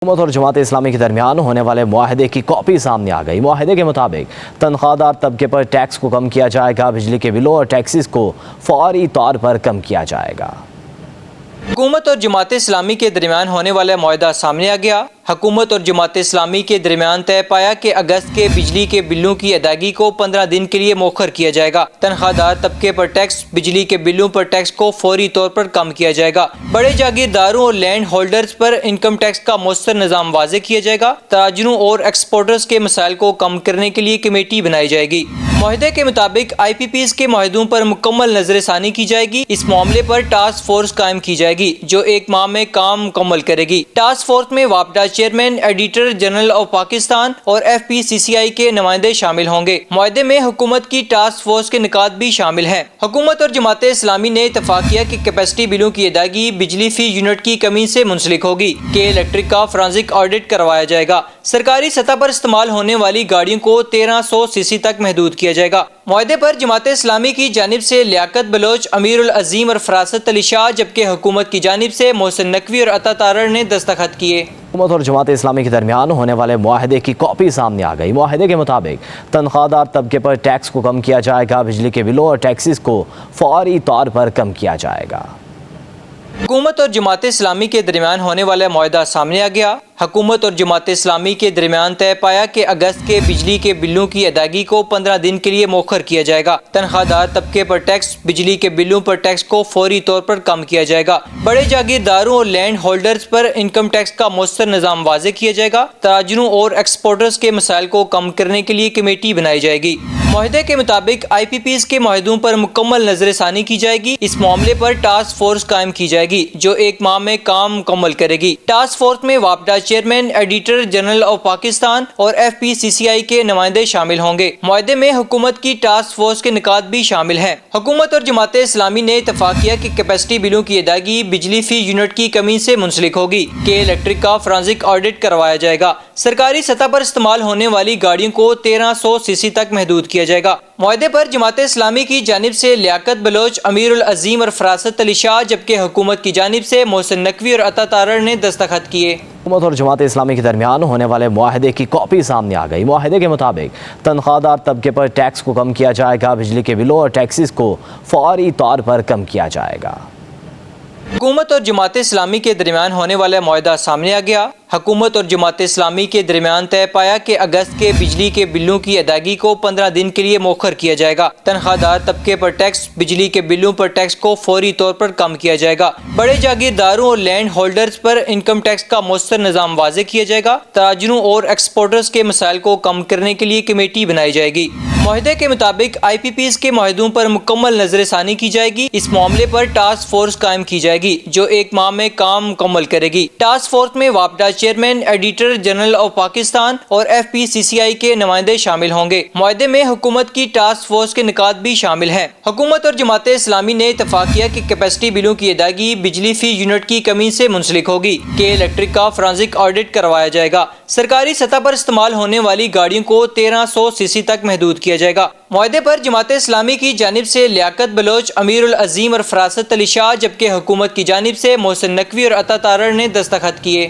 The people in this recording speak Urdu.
حکومت اور جماعت اسلامی کے درمیان ہونے والے معاہدے کی کاپی سامنے آ گئی۔ معاہدے کے مطابق تنخواہ دار طبقے پر ٹیکس کو کم کیا جائے گا، بجلی کے بلوں اور ٹیکسز کو فوری طور پر کم کیا جائے گا۔ حکومت اور جماعت اسلامی کے درمیان ہونے والا معاہدہ سامنے آ گیا۔ حکومت اور جماعت اسلامی کے درمیان طے پایا کہ اگست کے بجلی کے بلوں کی ادائیگی کو 15 دن کے لیے مؤخر کیا جائے گا۔ تنخواہ دار طبقے پر ٹیکس، بجلی کے بلوں پر ٹیکس کو فوری طور پر کم کیا جائے گا۔ بڑے جاگیرداروں اور لینڈ ہولڈرز پر انکم ٹیکس کا مؤثر نظام واضح کیا جائے گا۔ تاجروں اور ایکسپورٹرز کے مسائل کو کم کرنے کے لیے کمیٹی بنائی جائے گی۔ معاہدے کے مطابق آئی پی پیز کے معاہدوں پر مکمل نظر ثانی کی جائے گی۔ اس معاملے پر ٹاسک فورس قائم کی جائے گی جو 1 ماہ میں کام مکمل کرے گی۔ ٹاسک فورس میں وابڈا chairman, auditor general of Pakistan اور ایف پی سی سی آئی کے نمائندے شامل ہوں گے۔ معاہدے میں حکومت کی ٹاسک فورس کے نکات بھی شامل ہیں۔ حکومت اور جماعت اسلامی نے اتفاق کیا کہ کیپیسٹی بلوں کی ادائیگی بجلی فی یونٹ کی کمی سے منسلک ہوگی کہ الیکٹرک کا فرانزک آڈٹ کروایا جائے گا۔ سرکاری سطح پر استعمال ہونے والی گاڑیوں کو 1300 سی سی تک محدود کیا جائے گا۔ معاہدے پر جماعت اسلامی کی جانب سے لیاقت بلوچ، امیر العظیم اور فراست علی شاہ، جبکہ حکومت کی جانب سے محسن نقوی اور عطا تارڑ نے دستخط کیے۔ حکومت اور جماعت اسلامی کے درمیان ہونے والے معاہدے کی کاپی سامنے آ گئی۔ معاہدے کے مطابق تنخواہ دار طبقے پر ٹیکس کو کم کیا جائے گا، بجلی کے بلوں اور ٹیکسز کو فوری طور پر کم کیا جائے گا۔ حکومت اور جماعت اسلامی کے درمیان ہونے والا معاہدہ سامنے آ گیا۔ حکومت اور جماعت اسلامی کے درمیان طے پایا کہ اگست کے بجلی کے بلوں کی ادائیگی کو 15 دن کے لیے مؤخر کیا جائے گا۔ تنخواہ دار طبقے پر ٹیکس، بجلی کے بلوں پر ٹیکس کو فوری طور پر کم کیا جائے گا۔ بڑے جاگیرداروں اور لینڈ ہولڈرز پر انکم ٹیکس کا مؤثر نظام واضح کیا جائے گا۔ تاجروں اور ایکسپورٹرز کے مسائل کو کم کرنے کے لیے کمیٹی بنائی جائے گی۔ معاہدے کے مطابق آئی پی پیز کے معاہدوں پر مکمل نظر ثانی کی جائے گی۔ اس معاملے پر ٹاسک فورس قائم کی جائے گی جو 1 ماہ میں کام مکمل کرے گی۔ ٹاسک فورس میں وابڈا chairman, auditor general of Pakistan اور ایف پی سی سی آئی کے نمائندے شامل ہوں گے۔ معاہدے میں حکومت کی ٹاسک فورس کے نکات بھی شامل ہیں۔ حکومت اور جماعت اسلامی نے اتفاق کیا کہ کیپیسٹی بلوں کی ادائیگی بجلی فی یونٹ کی کمی سے منسلک ہوگی کہ الیکٹرک کا فرانزک آڈٹ کروایا جائے گا۔ سرکاری سطح پر استعمال ہونے والی گاڑیوں کو 1300 سی سی تک محدود کیا جائے گا۔ معاہدے پر جماعت اسلامی کی جانب سے لیاقت بلوچ، امیر العظیم اور فراست علی شاہ، جبکہ حکومت کی جانب سے محسن نقوی اور عطا تارڑ نے دستخط کیے۔ حکومت اور جماعت اسلامی کے درمیان ہونے والے معاہدے کی کاپی سامنے آ گئی۔ معاہدے کے مطابق تنخواہ دار طبقے پر ٹیکس کو کم کیا جائے گا، بجلی کے بلوں اور ٹیکسز کو فوری طور پر کم کیا جائے گا۔ حکومت اور جماعت اسلامی کے درمیان ہونے والا معاہدہ سامنے آ گیا۔ حکومت اور جماعت اسلامی کے درمیان طے پایا کہ اگست کے بجلی کے بلوں کی ادائیگی کو 15 دن کے لیے مؤخر کیا جائے گا۔ تنخواہ دار طبقے پر ٹیکس، بجلی کے بلوں پر ٹیکس کو فوری طور پر کم کیا جائے گا۔ بڑے جاگیرداروں اور لینڈ ہولڈرز پر انکم ٹیکس کا مؤثر نظام واضح کیا جائے گا۔ تاجروں اور ایکسپورٹرز کے مسائل کو کم کرنے کے لیے کمیٹی بنائی جائے گی۔ معاہدے کے مطابق آئی پی پیز کے معاہدوں پر مکمل نظر ثانی کی جائے گی۔ اس معاملے پر ٹاسک فورس قائم کی جائے گی جو 1 ماہ میں کام مکمل کرے گی۔ ٹاسک فورس میں وابڈا chairman, auditor general of Pakistan اور ایف پی سی سی آئی کے نمائندے شامل ہوں گے۔ معاہدے میں حکومت کی ٹاسک فورس کے نکات بھی شامل ہیں۔ حکومت اور جماعت اسلامی نے اتفاق کیا کہ کیپیسٹی بلوں کی ادائیگی بجلی فی یونٹ کی کمی سے منسلک ہوگی کہ الیکٹرک کا فرانزک آڈٹ کروایا جائے گا۔ سرکاری سطح پر استعمال ہونے والی گاڑیوں کو 1300 سی سی تک محدود کیا جائے گا۔ معاہدے پر جماعت اسلامی کی جانب سے لیاقت بلوچ، امیر العظیم اور فراست علی شاہ، جبکہ حکومت کی جانب سے محسن نقوی اور عطا تارڑ نے دستخط کیے۔